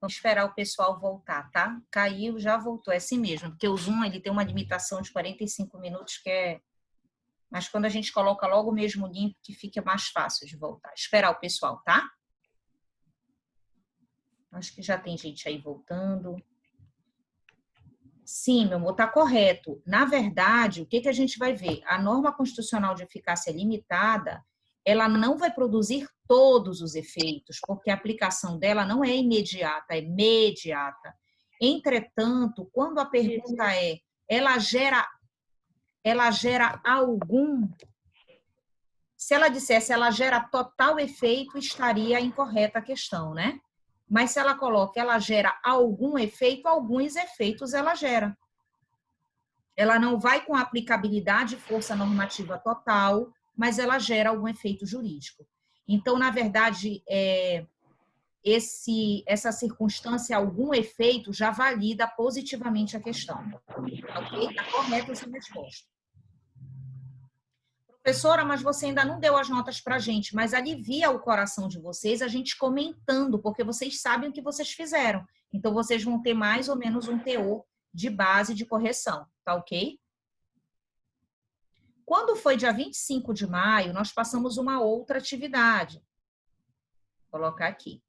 Vamos esperar o pessoal voltar, tá? Caiu, já voltou. É assim mesmo, porque o Zoom ele tem uma limitação de 45 minutos, que é... Mas quando a gente coloca logo o mesmo link, que fica mais fácil de voltar. Esperar o pessoal, tá? Acho que já tem gente aí voltando. Sim, meu amor, está correto. Na verdade, o que a gente vai ver? A norma constitucional de eficácia limitada, ela não vai produzir todos os efeitos, porque a aplicação dela não é imediata, é mediata. Entretanto, quando a pergunta é, ela gera algum... Se ela dissesse, ela gera total efeito, estaria incorreta a questão, né? Mas se ela coloca, ela gera algum efeito, alguns efeitos ela gera. Ela não vai com aplicabilidade e força normativa total, mas ela gera algum efeito jurídico. Então, na verdade, essa circunstância, algum efeito, já valida positivamente a questão. Ok? Está correta essa resposta. Professora, mas você ainda não deu as notas para a gente, mas alivia o coração de vocês a gente comentando, porque vocês sabem o que vocês fizeram. Então, vocês vão ter mais ou menos um teor de base de correção, tá ok? Quando foi dia 25 de maio, nós passamos uma outra atividade. Vou colocar aqui.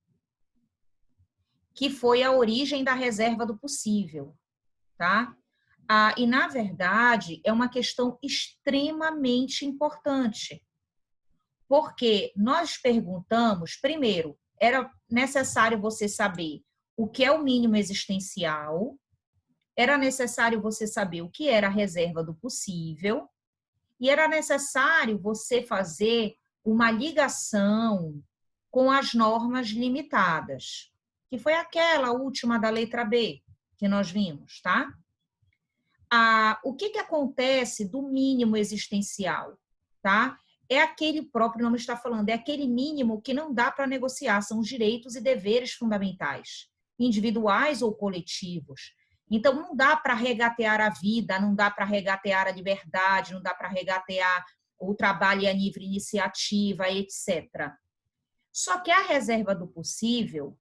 Que foi a origem da reserva do possível, tá? E, na verdade, é uma questão extremamente importante. Porque nós perguntamos, primeiro, era necessário você saber o que é o mínimo existencial, era necessário você saber o que era a reserva do possível, e era necessário você fazer uma ligação com as normas limitadas, que foi aquela última da letra B que nós vimos, tá? O que acontece do mínimo existencial, tá? É aquele próprio nome está falando, é aquele mínimo que não dá para negociar, são os direitos e deveres fundamentais, individuais ou coletivos. Então, não dá para regatear a vida, não dá para regatear a liberdade, não dá para regatear o trabalho e a livre iniciativa, etc. Só que a reserva do possível,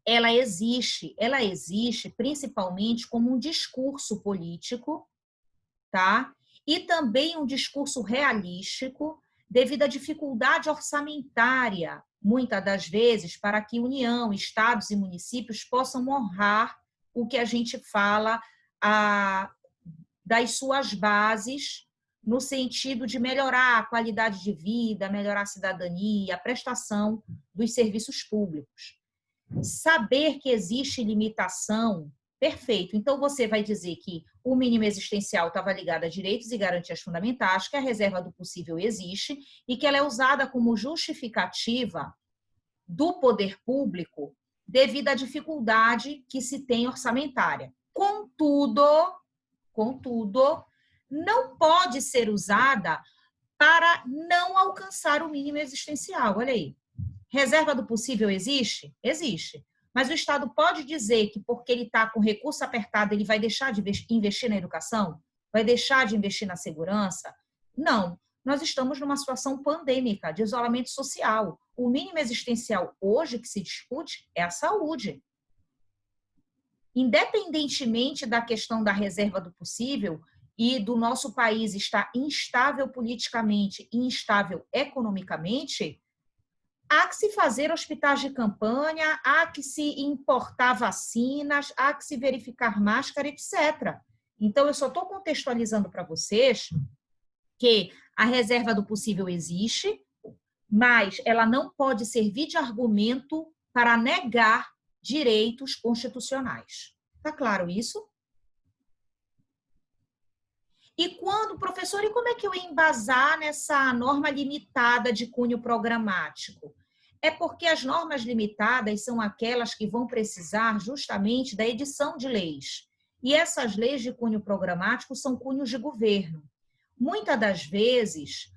ela existe principalmente como um discurso político, tá? E também um discurso realístico, devido à dificuldade orçamentária, muitas das vezes, para que União, estados e municípios possam honrar o que a gente fala das suas bases, no sentido de melhorar a qualidade de vida, melhorar a cidadania, a prestação dos serviços públicos. Saber que existe limitação, perfeito. Então, você vai dizer que o mínimo existencial estava ligado a direitos e garantias fundamentais, que a reserva do possível existe e que ela é usada como justificativa do poder público devido à dificuldade que se tem orçamentária. Contudo, não pode ser usada para não alcançar o mínimo existencial. Olha aí. Reserva do possível existe? Existe. Mas o Estado pode dizer que porque ele está com recurso apertado, ele vai deixar de investir na educação? Vai deixar de investir na segurança? Não. Nós estamos numa situação pandêmica, de isolamento social. O mínimo existencial hoje que se discute é a saúde. Independentemente da questão da reserva do possível e do nosso país estar instável politicamente e instável economicamente, há que se fazer hospitais de campanha, há que se importar vacinas, há que se verificar máscara, etc. Então, eu só estou contextualizando para vocês que a reserva do possível existe, mas ela não pode servir de argumento para negar direitos constitucionais. Está claro isso? E quando, professor, e como é que eu ia embasar nessa norma limitada de cunho programático? É porque as normas limitadas são aquelas que vão precisar justamente da edição de leis. E essas leis de cunho programático são cunhos de governo. Muitas das vezes,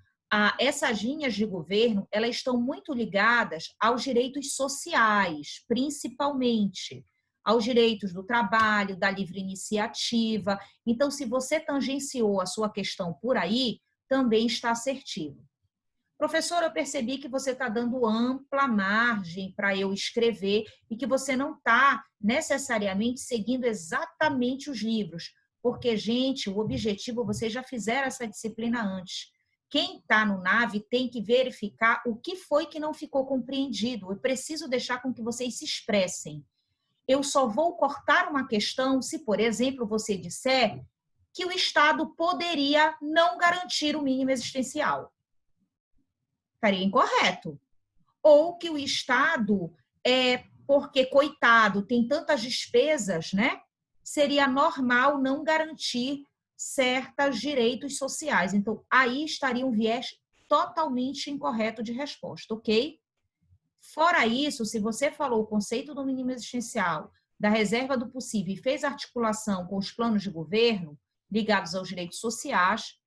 essas linhas de governo, elas estão muito ligadas aos direitos sociais, principalmente aos direitos do trabalho, da livre iniciativa. Então, se você tangenciou a sua questão por aí, também está assertivo. Professora, eu percebi que você está dando ampla margem para eu escrever e que você não está necessariamente seguindo exatamente os livros. Porque, gente, o objetivo, vocês já fizeram essa disciplina antes. Quem está no NAVE tem que verificar o que foi que não ficou compreendido. Eu preciso deixar com que vocês se expressem. Eu só vou cortar uma questão se, por exemplo, você disser que o Estado poderia não garantir o mínimo existencial. Estaria incorreto. Ou que o Estado, porque, coitado, tem tantas despesas, né? Seria normal não garantir certos direitos sociais. Então, aí estaria um viés totalmente incorreto de resposta, ok? Fora isso, se você falou o conceito do mínimo existencial, da reserva do possível e fez articulação com os planos de governo ligados aos direitos sociais,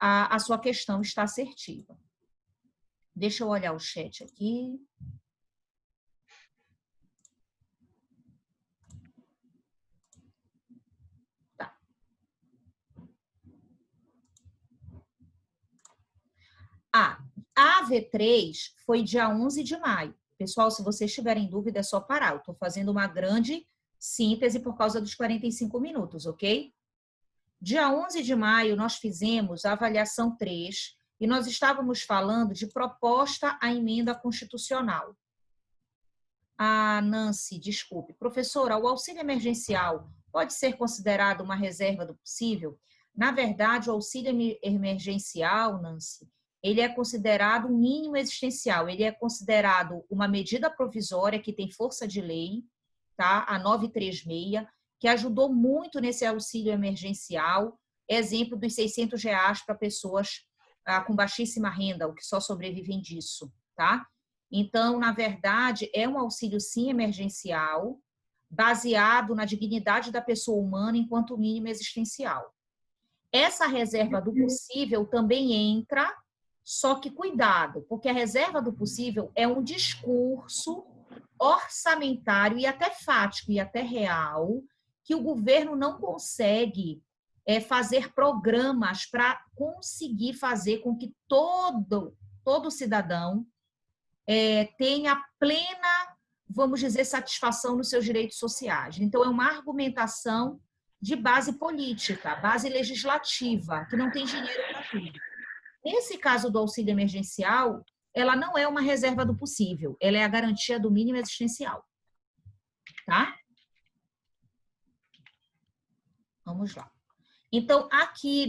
a sua questão está assertiva. Deixa eu olhar o chat aqui. Tá. A AV3 foi dia 11 de maio. Pessoal, se vocês tiverem dúvida, é só parar. Eu estou fazendo uma grande síntese por causa dos 45 minutos, ok? Dia 11 de maio, nós fizemos a avaliação 3 e nós estávamos falando de proposta à emenda constitucional. Nancy, desculpe. Professora, o auxílio emergencial pode ser considerado uma reserva do possível? Na verdade, o auxílio emergencial, Nancy, ele é considerado um mínimo existencial, ele é considerado uma medida provisória que tem força de lei, tá? A 936, que ajudou muito nesse auxílio emergencial, exemplo dos R$600 para pessoas com baixíssima renda, o que só sobrevivem disso, tá? Então, na verdade, é um auxílio, sim, emergencial, baseado na dignidade da pessoa humana enquanto mínimo existencial. Essa reserva do possível também entra, só que cuidado, porque a reserva do possível é um discurso orçamentário e até fático e até real, que o governo não consegue fazer programas para conseguir fazer com que todo cidadão tenha plena, vamos dizer, satisfação nos seus direitos sociais. Então, é uma argumentação de base política, base legislativa, que não tem dinheiro para tudo. Nesse caso do auxílio emergencial, ela não é uma reserva do possível, ela é a garantia do mínimo existencial. Tá? Vamos lá. Então, aqui,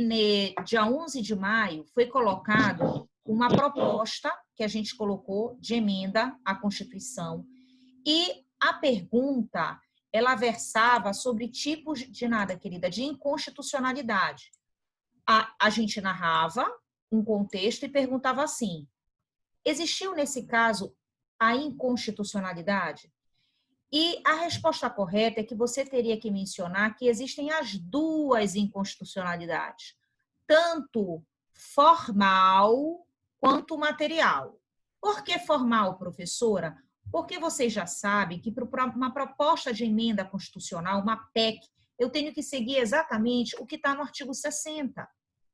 dia 11 de maio, foi colocado uma proposta que a gente colocou de emenda à Constituição. E a pergunta, ela versava sobre tipos de nada, querida, de inconstitucionalidade. A gente narrava um contexto e perguntava assim: existiu nesse caso a inconstitucionalidade? E a resposta correta é que você teria que mencionar que existem as duas inconstitucionalidades, tanto formal quanto material. Por que formal, professora? Porque vocês já sabem que para uma proposta de emenda constitucional, uma PEC, eu tenho que seguir exatamente o que está no artigo 60.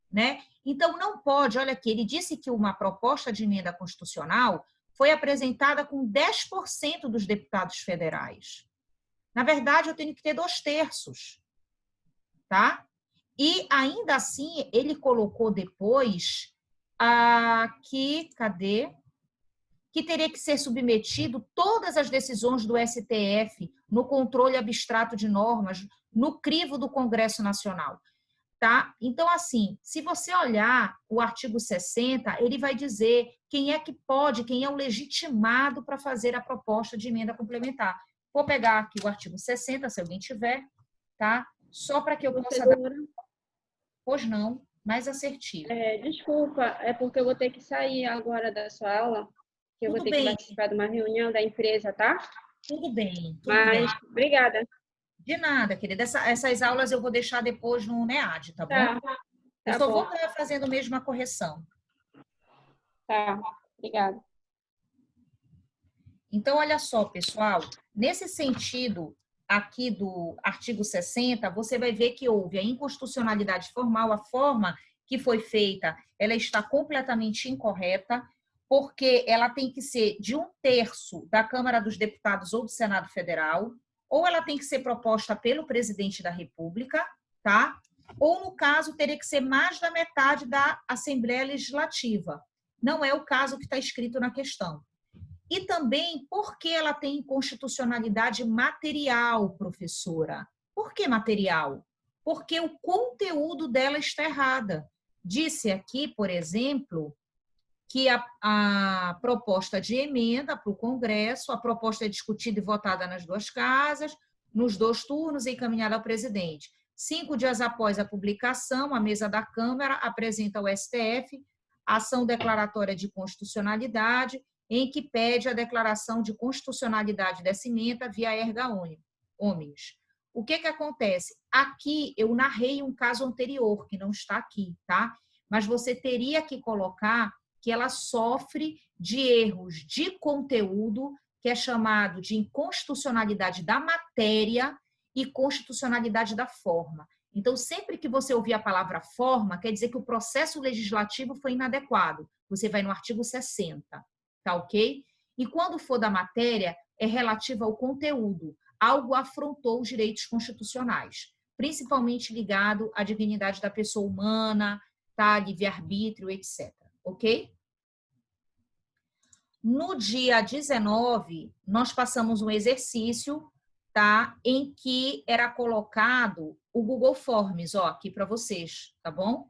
Né? Então, não pode, olha aqui, ele disse que uma proposta de emenda constitucional foi apresentada com 10% dos deputados federais. Na verdade, eu tenho que ter 2/3, tá? E, ainda assim, ele colocou depois aqui, cadê? Que teria que ser submetido todas as decisões do STF no controle abstrato de normas, no crivo do Congresso Nacional. Tá? Então, assim, se você olhar o artigo 60, ele vai dizer quem é que pode, quem é o legitimado para fazer a proposta de emenda complementar. Vou pegar aqui o artigo 60, se alguém tiver, tá? Só para que eu possa dar... Pois não, mais assertivo. Desculpa, é porque eu vou ter que sair agora da sua aula, que eu vou ter que participar de uma reunião da empresa, tá? Tudo bem. Obrigada. De nada, querida. Essas aulas eu vou deixar depois no NEAD, tá bom? Eu só vou estar fazendo mesmo a correção. Tá, obrigada. Então, olha só, pessoal, nesse sentido aqui do artigo 60, você vai ver que houve a inconstitucionalidade formal, a forma que foi feita, ela está completamente incorreta. porque ela tem que ser de 1/3 da Câmara dos Deputados ou do Senado Federal, ou ela tem que ser proposta pelo presidente da República, tá? Ou, no caso, teria que ser mais da metade da Assembleia Legislativa. Não é o caso que está escrito na questão. E também porque ela tem inconstitucionalidade material, professora. Por que material? Porque o conteúdo dela está errada. Disse aqui, por exemplo, que a proposta de emenda para o Congresso, a proposta é discutida e votada nas duas casas, nos 2 turnos e encaminhada ao presidente. 5 dias após a publicação, a mesa da Câmara apresenta ao STF a ação declaratória de constitucionalidade, em que pede a declaração de constitucionalidade dessa emenda via erga omnes. O que acontece? Aqui eu narrei um caso anterior, que não está aqui, tá? Mas você teria que colocar que ela sofre de erros de conteúdo, que é chamado de inconstitucionalidade da matéria e constitucionalidade da forma. Então, sempre que você ouvir a palavra forma, quer dizer que o processo legislativo foi inadequado. Você vai no artigo 60, tá ok? E quando for da matéria, é relativa ao conteúdo. Algo afrontou os direitos constitucionais, principalmente ligado à dignidade da pessoa humana, tá? Livre-arbítrio, etc. Ok? No dia 19, nós passamos um exercício, tá? Em que era colocado o Google Forms, ó, aqui para vocês, tá bom?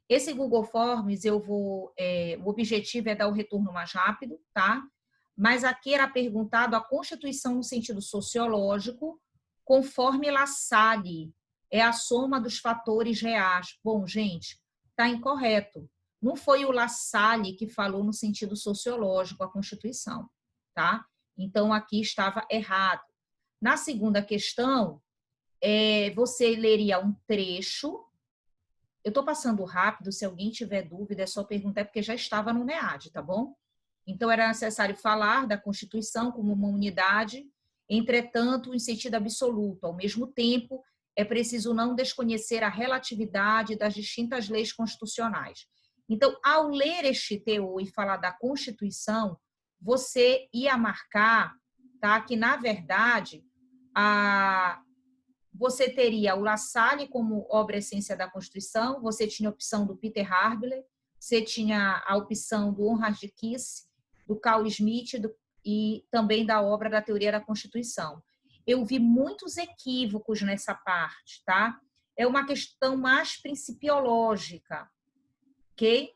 Esse Google Forms, o objetivo é dar o retorno mais rápido, tá? Mas aqui era perguntado a Constituição no sentido sociológico, conforme La Salle, é a soma dos fatores reais. Bom, gente, tá incorreto. Não foi o La Salle que falou no sentido sociológico a Constituição, tá? Então, aqui estava errado. Na segunda questão, você leria um trecho. Eu estou passando rápido, se alguém tiver dúvida, é só perguntar, porque já estava no NEAD, tá bom? Então, era necessário falar da Constituição como uma unidade, entretanto, em sentido absoluto. Ao mesmo tempo, é preciso não desconhecer a relatividade das distintas leis constitucionais. Então, ao ler este TO e falar da Constituição, você ia marcar, tá, que, na verdade, você teria o La Salle como obra essência da Constituição, você tinha a opção do Peter Harbler, você tinha a opção do Honrad Kiss, do Carl Schmitt e também da obra da Teoria da Constituição. Eu vi muitos equívocos nessa parte, tá? É uma questão mais principiológica, ok?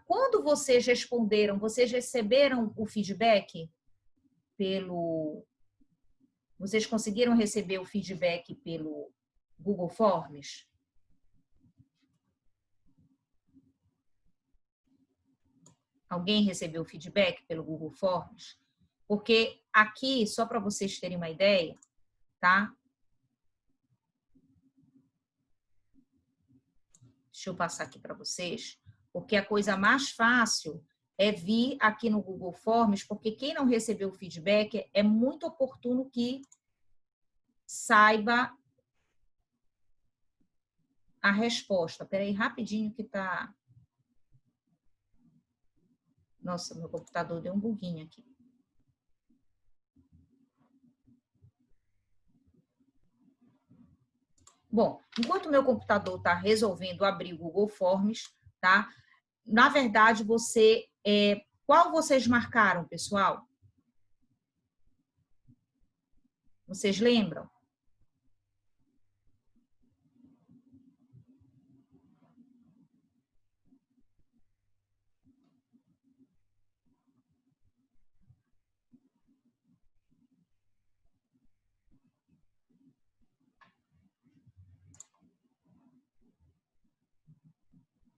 Quando vocês responderam, vocês receberam o feedback Vocês conseguiram receber o feedback pelo Google Forms? Alguém recebeu o feedback pelo Google Forms? Porque aqui, só para vocês terem uma ideia, tá? Deixa eu passar aqui para vocês, porque a coisa mais fácil é vir aqui no Google Forms, porque quem não recebeu o feedback é muito oportuno que saiba a resposta. Espera aí, rapidinho que tá... Nossa, meu computador deu um buguinho aqui. Bom, enquanto o meu computador está resolvendo abrir o Google Forms, tá? Na verdade, qual vocês marcaram, pessoal? Vocês lembram?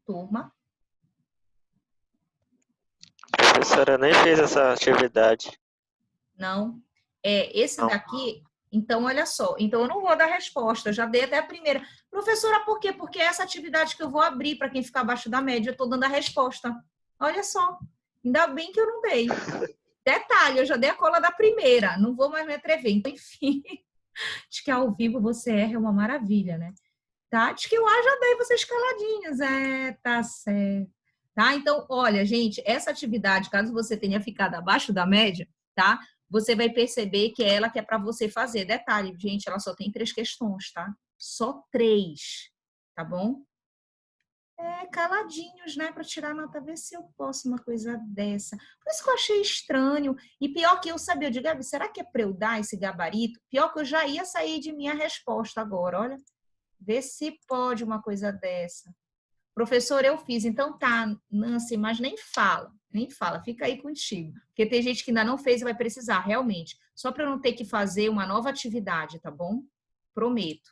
Turma? Professora, eu nem fez essa atividade. Não. Esse daqui, então, olha só. Então, eu não vou dar resposta, eu já dei até a primeira. Professora, por quê? Porque essa atividade que eu vou abrir para quem ficar abaixo da média, eu estou dando a resposta. Olha só. Ainda bem que eu não dei. Detalhe, eu já dei a cola da primeira. Não vou mais me atrever. Então, enfim, acho que ao vivo você erra é uma maravilha, né? Tá? Acho que eu já dei vocês caladinhos. Tá certo. tá? Então, olha, gente, essa atividade, caso você tenha ficado abaixo da média, tá? Você vai perceber que é ela que é para você fazer. Detalhe, gente, ela só tem 3 questões, tá? Só 3, tá bom? Caladinhos, né, para tirar nota, ver se eu posso uma coisa dessa. Por isso que eu achei estranho. E pior que eu sabia, eu digo, Gabi, será que é para eu dar esse gabarito? Pior que eu já ia sair de minha resposta agora, olha. Vê se pode uma coisa dessa. Professor, eu fiz. Então tá, Nancy, mas nem fala, fica aí contigo. Porque tem gente que ainda não fez e vai precisar, realmente. Só para eu não ter que fazer uma nova atividade, tá bom? Prometo.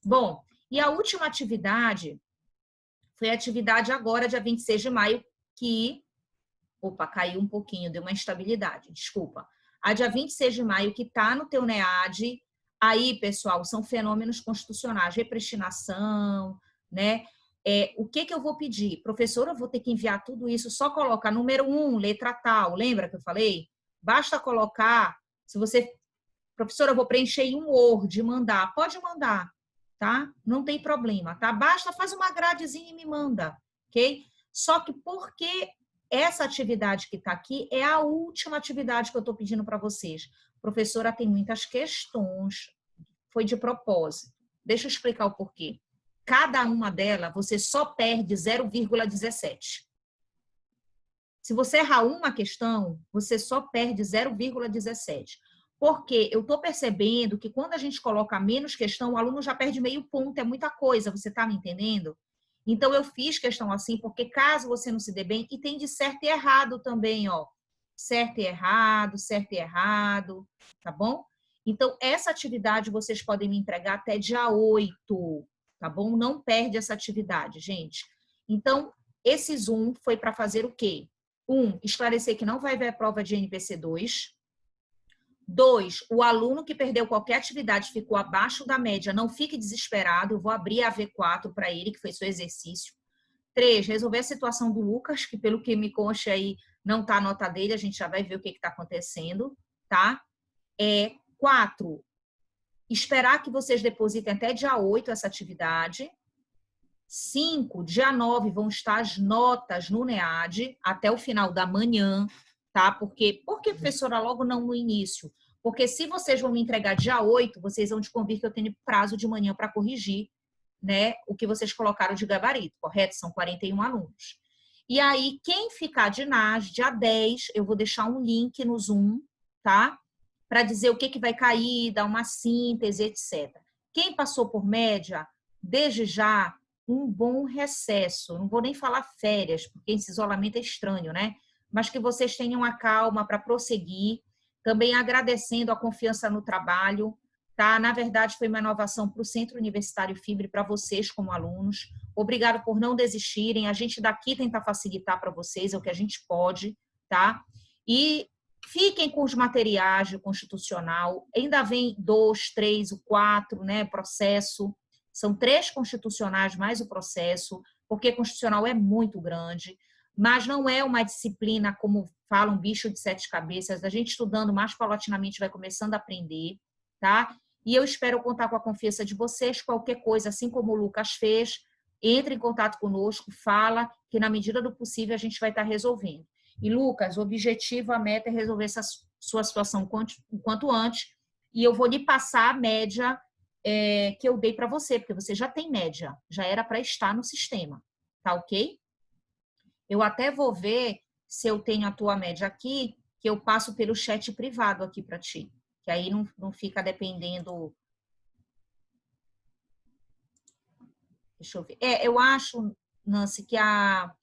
Bom, e a última atividade foi a atividade agora, dia 26 de maio, que... Opa, caiu um pouquinho, deu uma instabilidade, desculpa. A dia 26 de maio, que está no teu NEAD. Aí, pessoal, são fenômenos constitucionais, repristinação, né? O que eu vou pedir? Professora, eu vou ter que enviar tudo isso, só colocar número 1, letra tal, lembra que eu falei? Basta colocar, se você... Professora, eu vou preencher em um Word e mandar. Pode mandar, tá? Não tem problema, tá? Basta, faz uma gradezinha e me manda, ok? Só que porque essa atividade que está aqui é a última atividade que eu estou pedindo para vocês. Professora, tem muitas questões, foi de propósito. Deixa eu explicar o porquê. Cada uma delas, você só perde 0,17. Se você errar uma questão, você só perde 0,17. Porque eu estou percebendo que quando a gente coloca menos questão, o aluno já perde meio ponto, é muita coisa, você está me entendendo? Então, eu fiz questão assim, porque caso você não se dê bem, e tem de certo e errado também, ó. Certo e errado, tá bom? Então, essa atividade vocês podem me entregar até dia 8, tá bom? Não perde essa atividade, gente. Então, esse Zoom foi para fazer o quê? 1, esclarecer que não vai haver prova de NPC 2. 2, o aluno que perdeu qualquer atividade, ficou abaixo da média, não fique desesperado, eu vou abrir a V4 para ele, que foi seu exercício. 3, resolver a situação do Lucas, que pelo que me consta aí, não está a nota dele, a gente já vai ver o que está acontecendo, tá? 4, esperar que vocês depositem até dia 8 essa atividade. 5, dia 9, vão estar as notas no NEAD, até o final da manhã, tá? Por que, professora, logo não no início? Porque se vocês vão me entregar dia 8, vocês vão descobrir que eu tenho prazo de manhã para corrigir, né, o que vocês colocaram de gabarito, correto? São 41 alunos. E aí, quem ficar de NAS, dia 10, eu vou deixar um link no Zoom, tá? Para dizer o que vai cair, dar uma síntese, etc. Quem passou por média, desde já, um bom recesso. Não vou nem falar férias, porque esse isolamento é estranho, né? Mas que vocês tenham a calma para prosseguir. Também agradecendo a confiança no trabalho, tá? Na verdade, foi uma inovação para o Centro Universitário Fibre, para vocês como alunos. Obrigado por não desistirem. A gente daqui tenta facilitar para vocês, é o que a gente pode, tá? E fiquem com os materiais de constitucional. Ainda vem 2, 3, o 4, né? Processo. São 3 constitucionais mais o processo, porque constitucional é muito grande, mas não é uma disciplina, como falam, bicho de 7 cabeças. A gente estudando mais paulatinamente vai começando a aprender, tá? E eu espero contar com a confiança de vocês. Qualquer coisa, assim como o Lucas fez, entre em contato conosco, fala, que na medida do possível a gente vai estar resolvendo. E, Lucas, o objetivo, a meta é resolver essa sua situação o quanto antes, e eu vou lhe passar a média que eu dei para você, porque você já tem média, já era para estar no sistema, tá ok? Eu até vou ver se eu tenho a tua média aqui, que eu passo pelo chat privado aqui para ti, que aí não fica dependendo... Deixa eu ver. Eu acho, Nancy, que a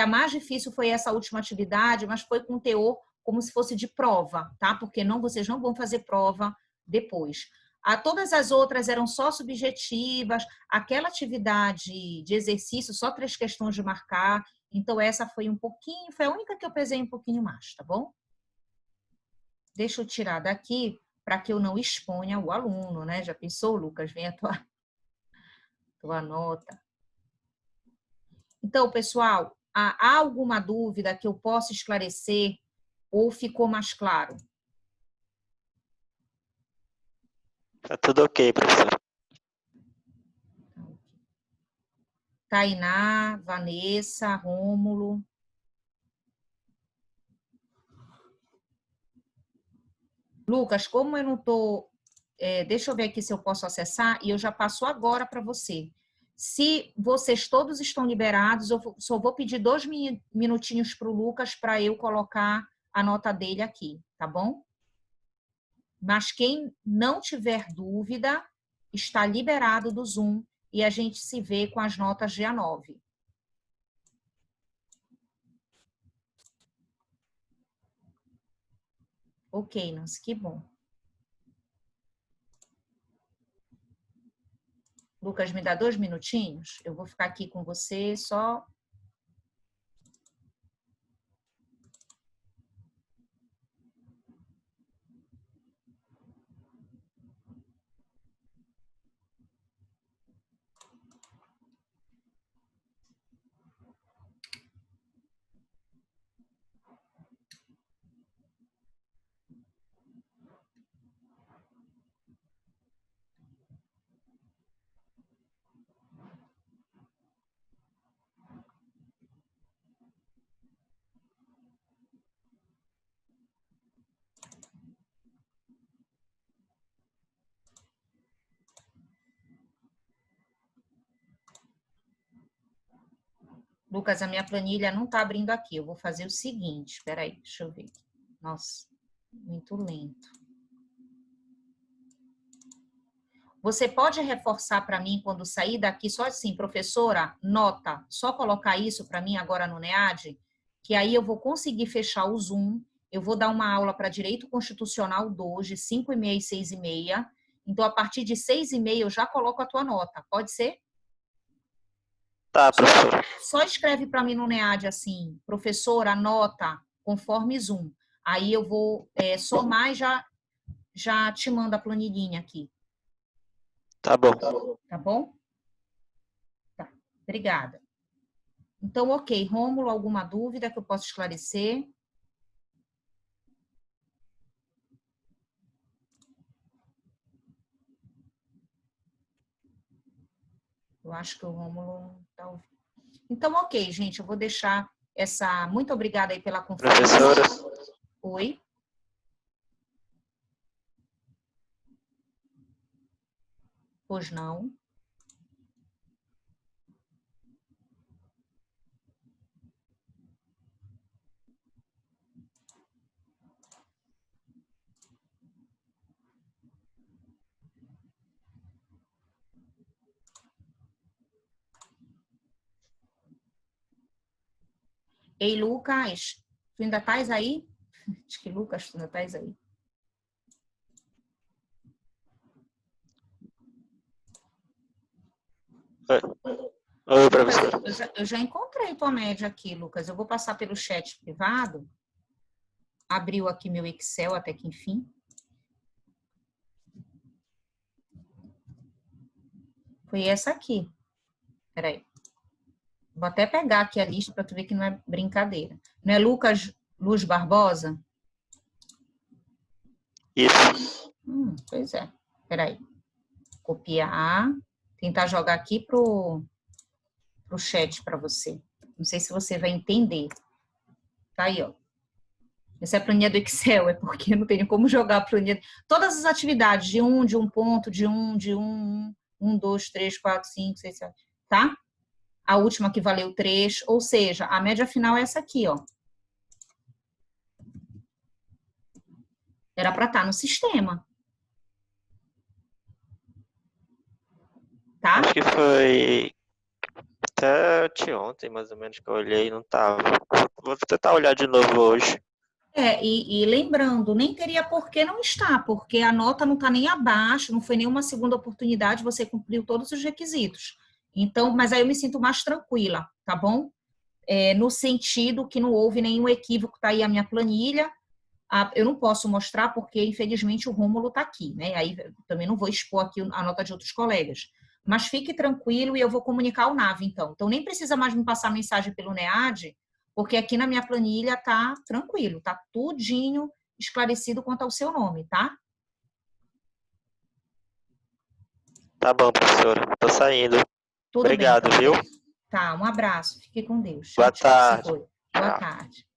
mais difícil foi essa última atividade, mas foi com teor como se fosse de prova, tá? Porque vocês não vão fazer prova depois. Todas as outras eram só subjetivas, aquela atividade de exercício, só 3 questões de marcar, então essa foi foi a única que eu pesei um pouquinho mais, tá bom? Deixa eu tirar daqui para que eu não exponha o aluno, né? Já pensou, Lucas? Vem a tua nota. Então, pessoal, há alguma dúvida que eu possa esclarecer ou ficou mais claro? Tá tudo ok, professor. Tainá, Vanessa, Rômulo. Lucas, como eu não estou... deixa eu ver aqui se eu posso acessar e eu já passo agora para você. Se vocês todos estão liberados, eu só vou pedir 2 minutinhos para o Lucas para eu colocar a nota dele aqui, tá bom? Mas quem não tiver dúvida, está liberado do Zoom e a gente se vê com as notas dia 9. Ok, Nancy, que bom. Lucas, me dá 2 minutinhos? Eu vou ficar aqui com você só... Lucas, a minha planilha não está abrindo aqui. Eu vou fazer o seguinte. Espera aí, deixa eu ver. Nossa, muito lento. Você pode reforçar para mim quando sair daqui, só assim, professora, nota, só colocar isso para mim agora no NEAD, que aí eu vou conseguir fechar o Zoom, eu vou dar uma aula para Direito Constitucional 2, de 5h30 e 6h30. Então, a partir de 6h30 eu já coloco a tua nota. Pode ser? Tá, professora. Só escreve para mim no NEAD assim, professora, nota, conforme Zoom. Aí eu vou somar e já te mando a planilhinha aqui. Tá bom. Tá bom? Tá, obrigada. Então, ok. Rômulo, alguma dúvida que eu possa esclarecer? Eu acho que o Rômulo está ouvindo. Então, ok, gente, eu vou deixar essa... Muito obrigada aí pela conferência. Professora. Oi? Pois não. Ei, Lucas, tu ainda estás aí? Acho que Lucas, tu ainda estás aí. Oi, professora. Eu já encontrei tua média aqui, Lucas. Eu vou passar pelo chat privado. Abriu aqui meu Excel até que enfim. Foi essa aqui. Peraí. Vou até pegar aqui a lista para tu ver que não é brincadeira. Não é Lucas Luz Barbosa? Isso. Pois é. Peraí. Copiar. Tentar jogar aqui pro chat para você. Não sei se você vai entender. Tá aí, ó. Essa é a planilha do Excel, é porque eu não tenho como jogar a planilha. Todas as atividades, de um ponto, de um, 2, 3, 4, 5, 6, 7, tá? A última que valeu 3, ou seja, a média final é essa aqui, ó. Era para estar no sistema. Tá? Acho que foi até ontem, mais ou menos, que eu olhei e não tava. Vou tentar olhar de novo hoje. E lembrando, nem teria por que não estar, porque a nota não está nem abaixo, não foi nenhuma segunda oportunidade, você cumpriu todos os requisitos. Então, mas aí eu me sinto mais tranquila, tá bom? No sentido que não houve nenhum equívoco, tá aí a minha planilha. Eu não posso mostrar porque, infelizmente, o Rômulo está aqui, né? Aí também não vou expor aqui a nota de outros colegas. Mas fique tranquilo e eu vou comunicar ao NAV, então. Então, nem precisa mais me passar mensagem pelo NEAD, porque aqui na minha planilha tá tranquilo, tá tudinho esclarecido quanto ao seu nome, tá? Tá bom, professora. Tô saindo. Tudo Obrigado, bem, então. viu? Tá, um abraço. Fique com Deus. Boa Tchau, tchau. Se tarde. foi. Boa Tchau. tarde.